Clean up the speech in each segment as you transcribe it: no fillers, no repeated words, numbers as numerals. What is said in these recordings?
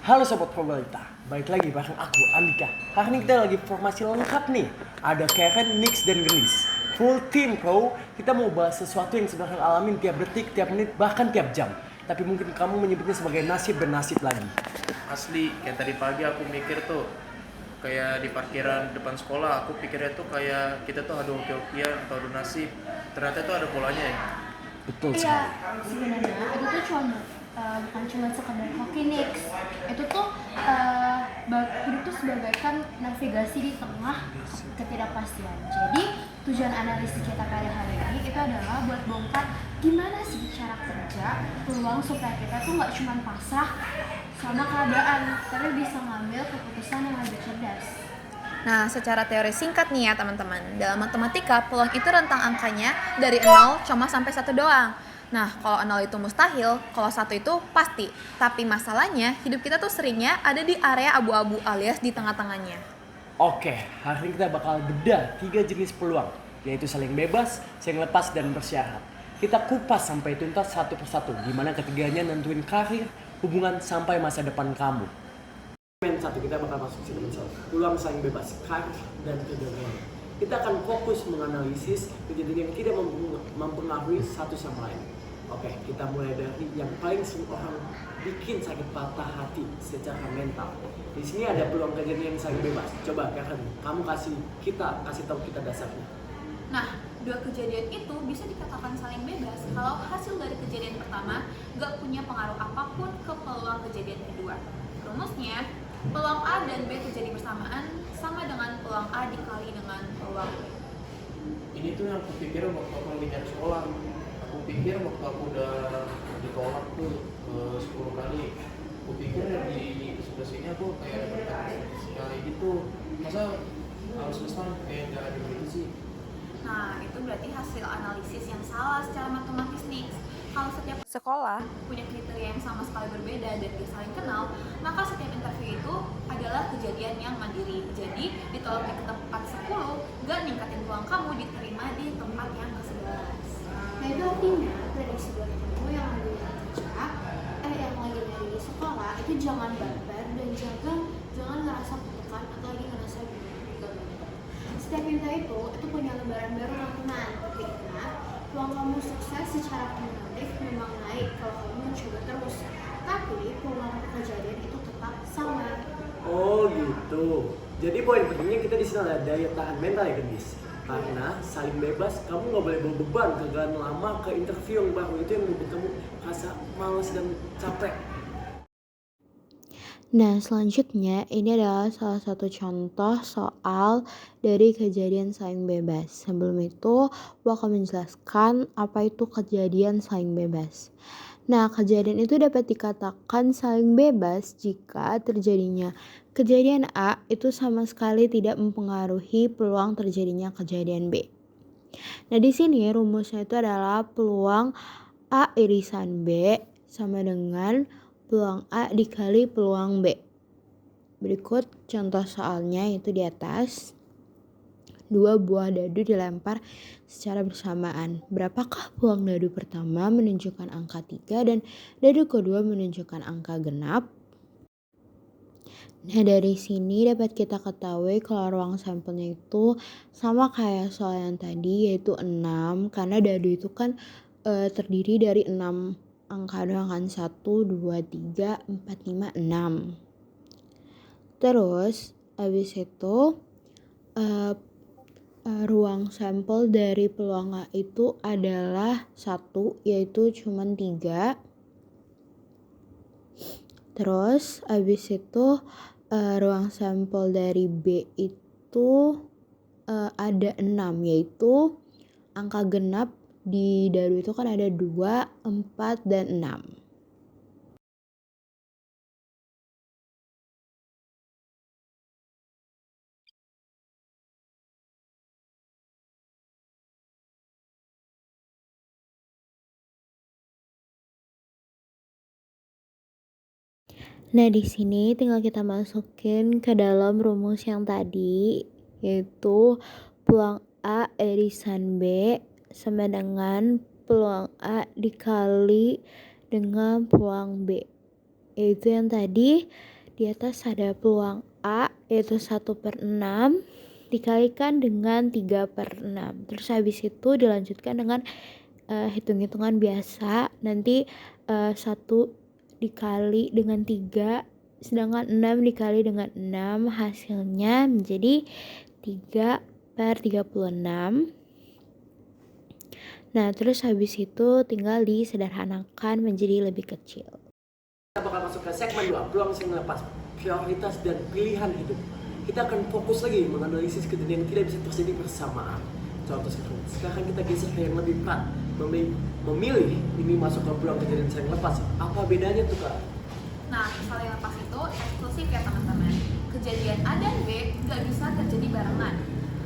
Halo Sobat Probabilita, balik lagi bareng aku, Andika. Hari ini kita lagi formasi lengkap nih. Ada Karen, Nix, dan Genis. Full team bro, kita mau bahas sesuatu yang sebenarnya alamin tiap detik, tiap menit, bahkan tiap jam. Tapi mungkin kamu menyebutnya sebagai nasib dan nasib lagi. Asli, kayak tadi pagi aku mikir tuh kayak di parkiran depan sekolah, aku pikirnya tuh kayak kita tuh adu hoki-hokian atau adu nasib. Ternyata tuh ada polanya ya. Betul Iya, sekali. sebenarnya itu tuh bukan cuma sekedar hoki Nix. Itu tuh hidup tuh sebagaikan navigasi di tengah ketidakpastian. Jadi tujuan analisis kita pada hari ini itu adalah buat bongkar gimana sih cara kerja peluang supaya kita tuh nggak cuma pasrah sama keadaan, tapi bisa ngambil keputusan yang lebih cerdas. Nah, secara teori singkat nih ya teman-teman, dalam matematika peluang itu rentang angkanya dari 0 cuma sampai 1 doang. Nah, kalau 0 itu mustahil, kalau 1 itu pasti. Tapi masalahnya, hidup kita tuh seringnya ada di area abu-abu alias di tengah-tengahnya. Oke, hari ini kita bakal bedah 3 jenis peluang, yaitu saling bebas, saling lepas, dan bersyarat. Kita kupas sampai tuntas satu persatu, gimana ketiganya nentuin karir, hubungan, sampai masa depan kamu. Segmen 1 kita bakal masuk segmen 1, peluang saling bebas, karir, dan kegagalan. Kita akan fokus menganalisis kejadian yang tidak mempengaruhi satu sama lain. Oke, kita mulai dari yang paling sering orang bikin sakit patah hati secara mental. Di sini ada peluang kejadian yang saling bebas. Coba Karen, kamu kasih tahu kita dasarnya. Nah, dua kejadian itu bisa dikatakan saling bebas kalau hasil dari kejadian pertama gak punya pengaruh apapun ke peluang kejadian kedua. Rumusnya, peluang A dan B terjadi bersamaan sama dengan peluang A dikali dengan peluang B. Ini tuh yang aku pikir waktu aku lagi nyari sekolah. Aku pikir waktu aku udah ditolak tuh 10 kali. Aku pikir di sebelah sini aku kayak dapat kayak gitu. Masa harus pesan kayak gak ada begitu sih? Nah, itu berarti hasil analisis yang salah secara matematis nih. Kalau setiap Sekolah punya kriteria yang sama sekali berbeda dan gak saling kenal, maka setiap interview itu adalah kejadian yang mandiri. Jadi, ditolak di tempat 10, gak ningkatin peluang kamu diterima di tempat yang ke-11. Nah itu artinya prediksi buat kamu yang lagi nyari kerja, yang lagi nyari sekolah itu jangan barbar dan jangan ngerasa kutukan atau lagi ngerasa gagal. Setiap minta itu punya lembaran baru teman-teman. Tapi ingat, peluang kamu sukses secara kumulatif memang naik kalau kamu mencoba terus. Tapi peluang kejadian itu tetap sama. Oh gitu. Jadi poin pentingnya kita di sini ada daya tahan mental ya Gendis. Karena saling bebas, kamu nggak boleh bawa beban kegagalan lama ke interview yang baru, itu yang membuat kamu rasa malas dan capek. Nah, selanjutnya ini adalah salah satu contoh soal dari kejadian saling bebas. Sebelum itu, aku akan menjelaskan apa itu kejadian saling bebas. Nah, kejadian itu dapat dikatakan saling bebas jika terjadinya kejadian A itu sama sekali tidak mempengaruhi peluang terjadinya kejadian B. Nah, di sini rumusnya itu adalah peluang A irisan B sama dengan peluang A dikali peluang B. Berikut contoh soalnya itu di atas. 2 buah dadu dilempar secara bersamaan. Berapakah peluang dadu pertama menunjukkan angka 3 dan dadu kedua menunjukkan angka genap? Nah, dari sini dapat kita ketahui kalau ruang sampelnya itu sama kayak soal yang tadi, yaitu 6, karena dadu itu kan terdiri dari 6 angka doang kan, 1, 2, 3, 4, 5, 6. Terus habis itu ruang sampel dari peluang A itu adalah 1, yaitu cuman 3. Terus habis itu ruang sampel dari B itu ada 6, yaitu angka genap di dadu itu kan ada 2, 4, dan 6. Nah, di sini tinggal kita masukin ke dalam rumus yang tadi, yaitu peluang A irisan B sama dengan peluang A dikali dengan peluang B. Yaitu yang tadi di atas ada peluang A yaitu 1/6 dikalikan dengan 3/6. Terus habis itu dilanjutkan dengan hitung-hitungan biasa. Nanti 1 dikali dengan 3, sedangkan 6 dikali dengan 6 hasilnya menjadi 3/36. Nah, terus habis itu tinggal disederhanakan menjadi lebih kecil. Kita bakal masuk ke segmen 2, peluang sering lepas, prioritas dan pilihan hidup. Kita akan fokus lagi menganalisis kejadian yang tidak bisa terjadi bersamaan. Contoh sekarang kita geser ke yang lebih berat, memilih ini masuk ke peluang kejadian sering lepas. Apa bedanya tuh Kak? Nah, saling lepas itu eksklusif ya teman-teman. Kejadian A dan B nggak bisa terjadi barengan.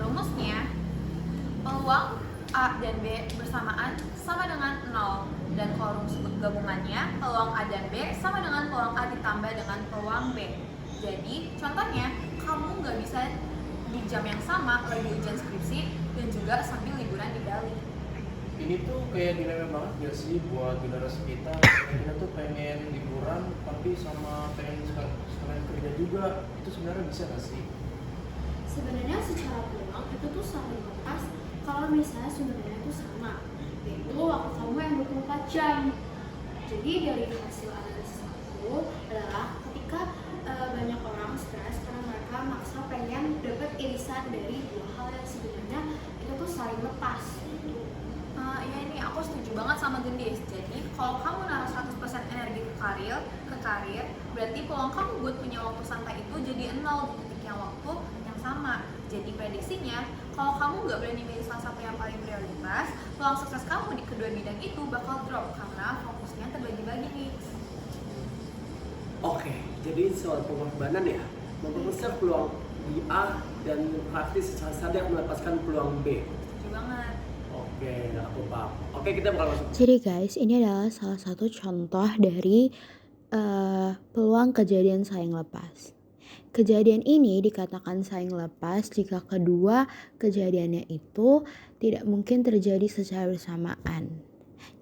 Rumusnya, peluang A dan B bersamaan sama dengan 0. Dan kalau rumus gabungannya, peluang A dan B sama dengan peluang A ditambah dengan peluang B. Jadi, contohnya, kamu nggak bisa di jam yang sama lagi ujian skripsi dan juga sambil liburan di Bali. Ini tuh kayak dilema banget gak sih buat generasi kita? Kita tuh pengen liburan tapi sama pengen sekalian kerja juga. Itu sebenarnya bisa gak sih? Sebenarnya secara peluang itu tuh saling lepas kalau misalnya sumbernya itu sama, yaitu waktu kamu yang 24 jam. Jadi dari hasil analisis aku adalah ketika banyak orang stres karena mereka maksa pengen dapat irisan dari dua hal yang sebenarnya itu tuh saling lepas. Ya ini aku setuju banget sama Gendis. Jadi kalau kamu naruh 100% energi ke karir, berarti peluang kamu buat punya waktu santai itu jadi 0 di titik yang waktu yang sama. Jadi prediksinya, kalau kamu nggak berani milih salah satu yang paling prioritas, peluang sukses kamu di kedua bidang itu bakal drop karena fokusnya terbagi-bagi nih. Oke, jadi soal pengorbanan ya, memperbesar peluang di A dan praktis secara sadar melepaskan peluang B. Setuju banget. Oke, aku paham. Oke, kita bakal masuk. Jadi guys, ini adalah salah satu contoh dari peluang kejadian saing lepas. Kejadian ini dikatakan saing lepas jika kedua kejadiannya itu tidak mungkin terjadi secara bersamaan.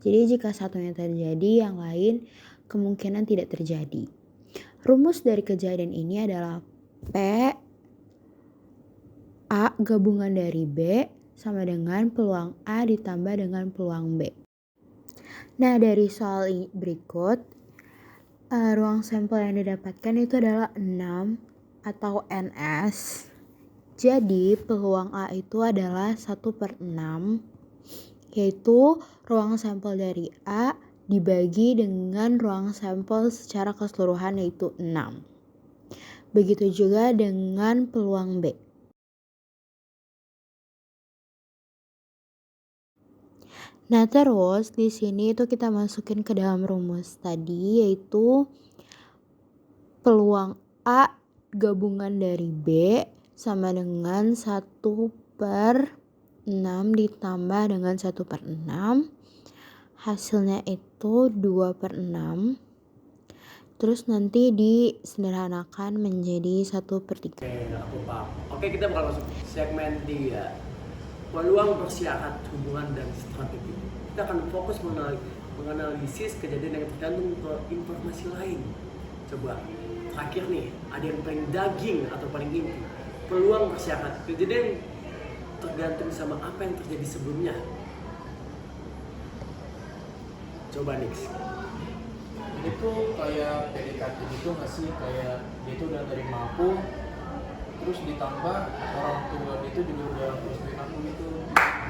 Jadi jika satunya terjadi, yang lain kemungkinan tidak terjadi. Rumus dari kejadian ini adalah P A gabungan dari B sama dengan peluang A ditambah dengan peluang B. Nah, dari soal berikut, ruang sampel yang didapatkan itu adalah 6 atau NS. Jadi peluang A itu adalah 1/6, yaitu ruang sampel dari A dibagi dengan ruang sampel secara keseluruhan yaitu 6. Begitu juga dengan peluang B. Nah, terus di sini itu kita masukin ke dalam rumus tadi, yaitu peluang A gabungan dari B sama dengan 1/6 ditambah dengan 1/6. Hasilnya itu 2/6. Terus nanti disederhanakan menjadi 1/3. Oke, aku paham. Oke, kita bakal masuk segmen 3, peluang bersyarat hubungan dan strategi. Kita akan fokus menganalisis kejadian yang tergantung ke informasi lain. Coba, terakhir nih, ada yang paling daging atau paling inti. Peluang bersyarat, kejadian tergantung sama apa yang terjadi sebelumnya. Coba Nix. Ini tuh kayak PDKT gitu nggak sih? Kayak dia tuh udah nerima aku, terus ditambah orang tua dia tuh juga udah restuin aku gitu.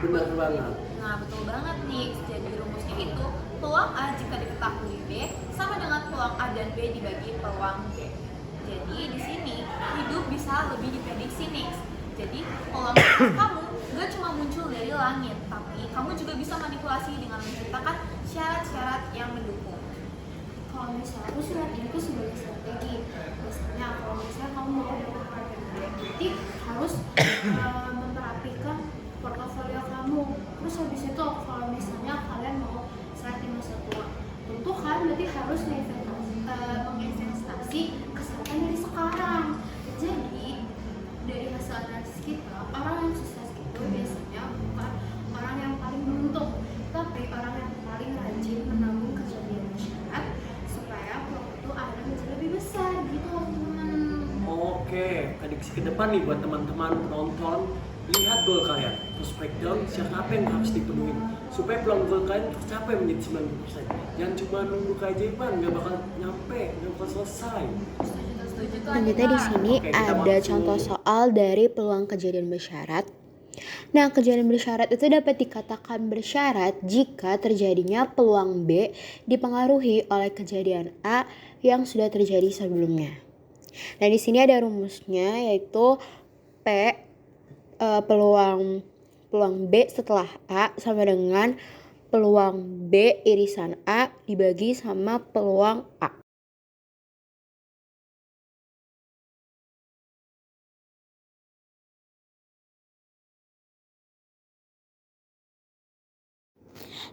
Benar banget. Nah, betul banget nih. Jadi rumusnya itu peluang A jika diketahui B sama dengan peluang A dan B dibagi peluang B. Jadi di sini hidup bisa lebih diprediksi nih. Jadi peluang kamu gak cuma muncul dari langit, tapi kamu juga bisa manipulasi dengan menciptakan syarat-syarat yang mendukung. Kalau misalnya aku surat ini tuh sebagai strategi. Misalnya kalau misalnya kamu mau dapat partner berarti harus memperapikan portofolio kamu. Terus habis itu kalau misalnya kalian mau saat di masa tua, tentu kan berarti harus menginvestasi kesehatan dari sekarang. Jadi dari hasil analisis kita, orang yang sukses itu biasanya bukan orang yang paling beruntung, tapi orang yang paling rajin menabung kejadian masyarakat supaya waktu itu akhirnya menjadi lebih besar gitu teman-teman. Oke, prediksi ke depan nih buat teman-teman penonton. Lihat goal kalian, terus breakdown siapa apa yang harus dipenuhi supaya peluang goal kalian tercapai menjadi 90%. Jangan cuma nunggu keajaiban, nggak bakal nyampe, nggak bakal selesai. Setuju tuh Lanjutnya di sini Oke, kita ada masuk. contoh soal dari peluang kejadian bersyarat. Nah, kejadian bersyarat itu dapat dikatakan bersyarat jika terjadinya peluang B dipengaruhi oleh kejadian A yang sudah terjadi sebelumnya. Nah, di sini ada rumusnya yaitu P peluang B setelah A sama dengan peluang B irisan A dibagi sama peluang A.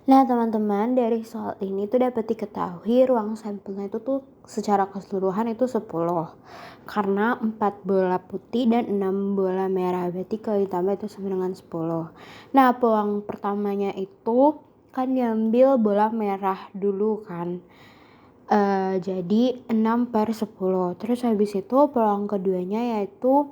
Nah, teman-teman, dari soal ini tuh dapat diketahui ruang sampelnya itu tuh secara keseluruhan itu 10. Karena 4 bola putih dan 6 bola merah. Berarti kalau ditambah itu sama dengan 10. Nah, peluang pertamanya itu kan diambil bola merah dulu kan. Jadi 6/10. Terus habis itu peluang keduanya yaitu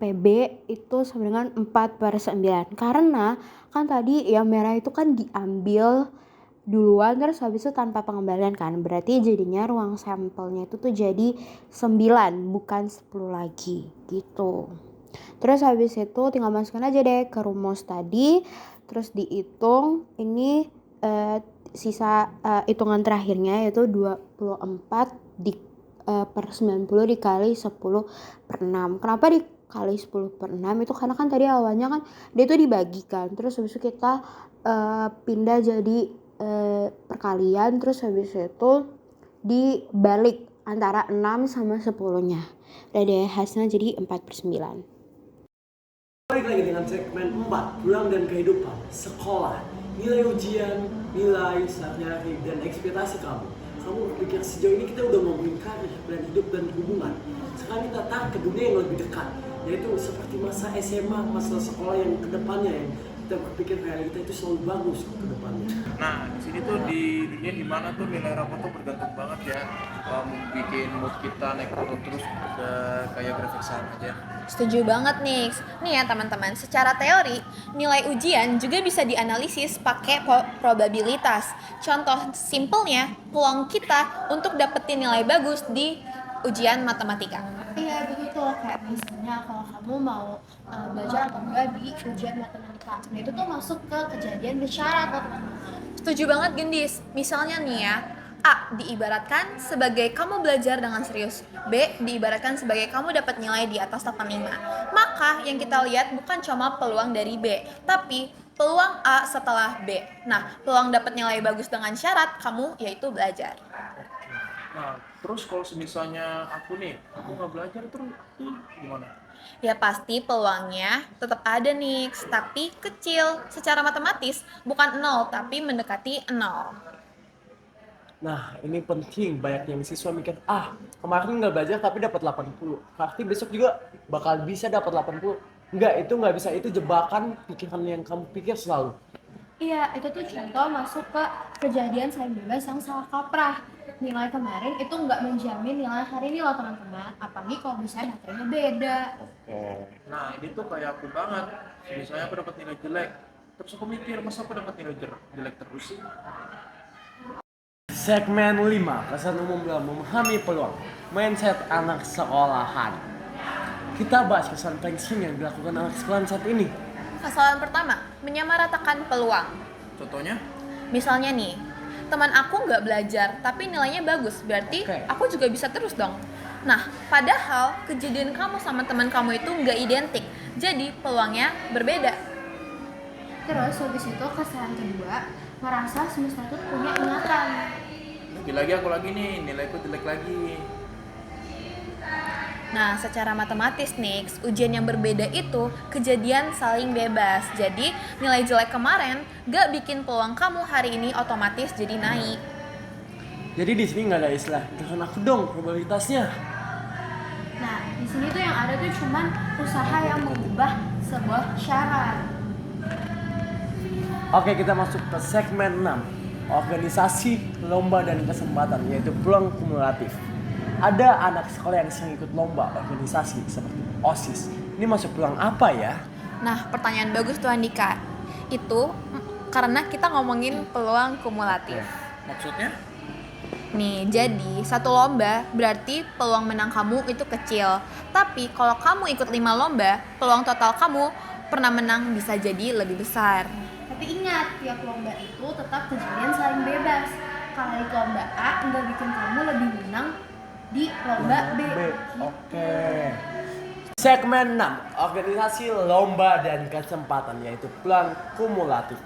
PB itu sama dengan 4/9. Karena kan tadi yang merah itu kan diambil duluan terus habis itu tanpa pengembalian kan. Berarti jadinya ruang sampelnya itu tuh jadi 9 bukan 10 lagi gitu. Terus habis itu tinggal masukkan aja deh ke rumus tadi. Terus dihitung ini sisa hitungan terakhirnya yaitu 24 per 90 dikali 10/6. Kenapa dikali 10/6 itu karena kan tadi awalnya kan dia itu dibagikan. Terus habis itu kita pindah jadi perkalian. Terus habis itu dibalik antara 6 sama 10-nya. Dan deh hasilnya jadi 4/9. Balik lagi dengan segmen 4, pulang dan kehidupan, sekolah, nilai ujian, nilai sehari-hari, dan ekspektasi kamu. Kamu berpikir sejauh ini kita udah ngomongin karir dan hidup dan hubungan. Sekarang kita tarik ke dunia yang lebih dekat, yaitu seperti masa SMA, masa sekolah yang kedepannya yang kita berpikir realita itu selalu bagus ke depannya. Nah, di sini tuh di dunia dimana tuh nilai rapor tuh bergantung banget ya. Bikin mood kita naik turun terus udah kayak grafik saham aja. Setuju banget nih. Nih ya teman-teman, secara teori, nilai ujian juga bisa dianalisis pakai probabilitas. Contoh simpelnya, peluang kita untuk dapetin nilai bagus di ujian matematika. Iya begitu, kayak misalnya kalau kamu mau belajar atau enggak di ujian matematika, nah itu tuh masuk ke kejadian bersyarat loh teman-teman. Setuju banget Gendis. Misalnya nih ya, A diibaratkan sebagai kamu belajar dengan serius, B diibaratkan sebagai kamu dapat nilai di atas 85. Maka yang kita lihat bukan cuma peluang dari B, tapi peluang A setelah B. Nah, peluang dapat nilai bagus dengan syarat kamu yaitu belajar. Nah, terus kalau misalnya aku nggak belajar terus tuh gimana? Ya pasti peluangnya tetap ada nih, tapi kecil. Secara matematis bukan 0, tapi mendekati 0. Nah, ini penting. Banyak yang siswa mikir, kemarin nggak belajar tapi dapat 80. Berarti besok juga bakal bisa dapat 80. Enggak, itu nggak bisa. Itu jebakan pikiran yang kamu pikir selalu. Iya, itu tuh contoh masuk ke kejadian saing bebas yang salah kaprah. Nilai kemarin itu nggak menjamin nilai hari ini loh teman-teman. Apalagi kalau misalnya materinya beda. Nah, ini tuh kayak aku banget. Misalnya aku dapat nilai jelek, terus aku mikir masa aku dapat nilai jelek terus sih? Segmen 5, kesan umum dalam memahami peluang, mindset anak sekolahan. Kita bahas kesalahan paling sering yang dilakukan anak sekolahan saat ini. Kesalahan pertama, menyamaratakan peluang. Contohnya? Misalnya nih, teman aku nggak belajar tapi nilainya bagus, berarti aku juga bisa terus dong. Nah, padahal kejadian kamu sama teman kamu itu nggak identik, jadi peluangnya berbeda. Terus habis itu kesalahan kedua, merasa semesta itu punya ingatan. Lagi-lagi aku lagi nih, nilaiku jelek lagi. Nah, secara matematis nih, ujian yang berbeda itu kejadian saling bebas. Jadi, nilai jelek kemarin gak bikin peluang kamu hari ini otomatis jadi naik. Jadi di sini nggak ada istilah, jangan aku dong probabilitasnya. Nah, di sini tuh yang ada tuh cuman usaha yang mengubah sebuah syarat. Oke, kita masuk ke segmen 6. Organisasi, lomba, dan kesempatan, yaitu peluang kumulatif. ada anak sekolah yang sering ikut lomba organisasi seperti OSIS. Ini masuk peluang apa ya? Nah, pertanyaan bagus tuh Andika. Itu karena kita ngomongin peluang kumulatif. Maksudnya? Nih, jadi satu lomba berarti peluang menang kamu itu kecil. Tapi kalau kamu ikut 5 lomba, peluang total kamu pernah menang bisa jadi lebih besar. Tapi ingat, tiap lomba itu tetap kejadian saling bebas. Kalau di lomba A nggak bikin kamu lebih menang di lomba B. Oke. Segmen 6, organisasi lomba dan kesempatan, yaitu peluang kumulatif.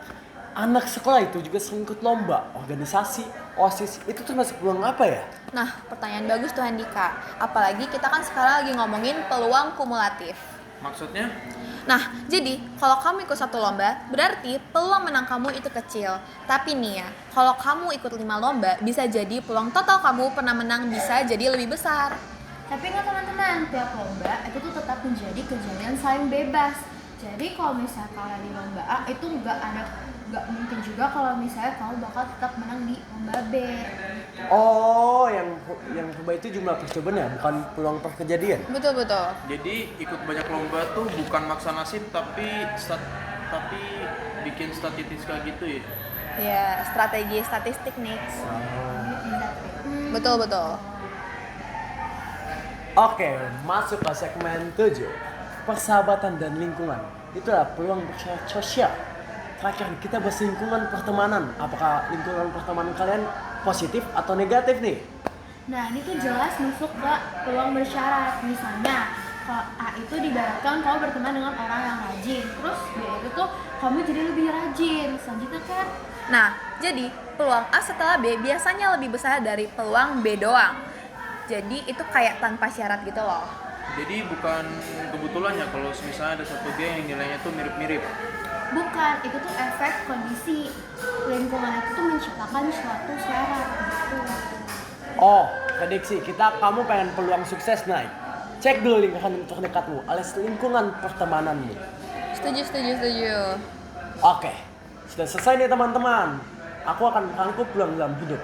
Anak sekolah itu juga sering ikut lomba, organisasi, OSIS, itu termasuk peluang apa ya? Nah, pertanyaan bagus tuh Andika. Apalagi kita kan sekarang lagi ngomongin peluang kumulatif. Maksudnya? Nah, jadi kalau kamu ikut satu lomba, berarti peluang menang kamu itu kecil. Tapi nih ya, kalau kamu ikut 5 lomba, bisa jadi peluang total kamu pernah menang bisa jadi lebih besar. Tapi ingat teman-teman, tiap lomba itu tuh tetap menjadi kejadian saling bebas. Jadi kalau misalnya kalian di lomba A itu nggak mungkin juga kalau misalnya kamu bakal tetap menang di lomba B. Oh, yang lomba itu jumlah percobaan ya, bukan peluang per kejadian. Betul. Jadi ikut banyak lomba tuh bukan maksa nasib tapi bikin statistika gitu ya. Ya, strategi statistik nih. Betul. Oke, masuk ke segmen 7, persahabatan dan lingkungan. Itulah peluang bersosial sosial. Terakhir kita bahas lingkungan pertemanan. Apakah lingkungan pertemanan kalian positif atau negatif nih? Nah, ini tuh jelas masuk ke peluang bersyarat. Misalnya, kalau A itu diibaratkan kamu berteman dengan orang yang rajin. Terus B itu tuh kamu jadi lebih rajin. Selanjutnya kan? Nah, jadi peluang A setelah B biasanya lebih besar dari peluang B doang. Jadi itu kayak tanpa syarat gitu loh. Jadi bukan kebetulan ya kalau misalnya ada satu geng yang nilainya tuh mirip-mirip. Bukan, itu tuh efek kondisi lingkungan itu tuh menciptakan suatu syarat gitu. Oh, prediksi kamu pengen peluang sukses naik. Cek dulu lingkungan terdekatmu, alias lingkungan pertemananmu. Setuju. Oke, sudah selesai nih teman-teman. Aku akan merangkum peluang dalam hidup.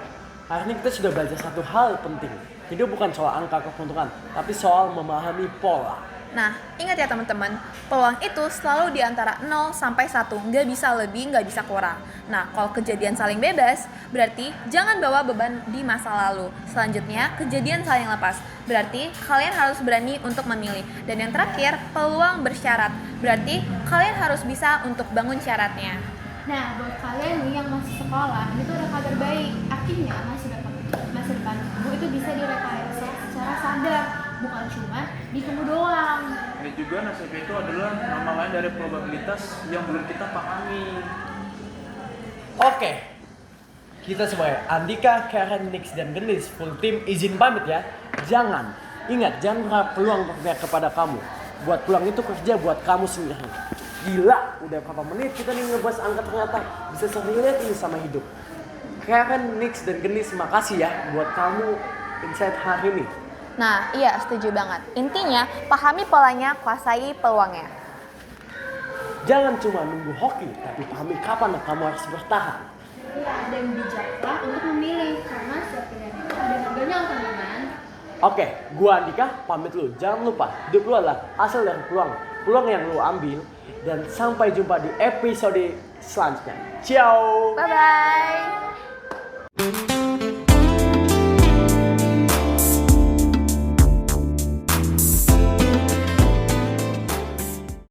Hari ini kita sudah belajar satu hal penting. Hidup bukan soal angka keuntungan, tapi soal memahami pola. Nah, ingat ya teman-teman, peluang itu selalu di antara 0 sampai 1, nggak bisa lebih, nggak bisa kurang. Nah, kalau kejadian saling bebas, berarti jangan bawa beban di masa lalu. Selanjutnya, kejadian saling lepas, berarti kalian harus berani untuk memilih. Dan yang terakhir, peluang bersyarat, berarti kalian harus bisa untuk bangun syaratnya. Nah, buat kalian nih yang masih sekolah, ini tuh ada kabar baik. Artinya masa depan kamu itu bisa direkayasa secara sadar, bukan cuma ditunggu doang. Dan juga nasib itu adalah nama lain dari probabilitas yang belum kita pahami. Oke, kita sebagai Andika, Karen, Nix, dan Genis full team izin pamit ya. Jangan berharap peluang berpihak kepada kamu. Buat peluang itu kerja buat kamu sendiri. Gila, udah berapa menit kita nih ngebahas angka ternyata bisa relate ini sama hidup. Karen, Nix, dan Genis, makasih ya buat kamu insight hari ini. Nah, iya setuju banget. Intinya, pahami polanya, kuasai peluangnya. Jangan cuma nunggu hoki, tapi pahami kapan kamu harus bertahan. Ya, dan bijaklah untuk memilih, karena setiap pilihan itu ada harganya teman-teman. Oke, gua Andika, pamit lu. Jangan lupa, hidup lu adalah hasil dari peluang yang lu ambil. Dan sampai jumpa di episode selanjutnya. Ciao! Bye-bye!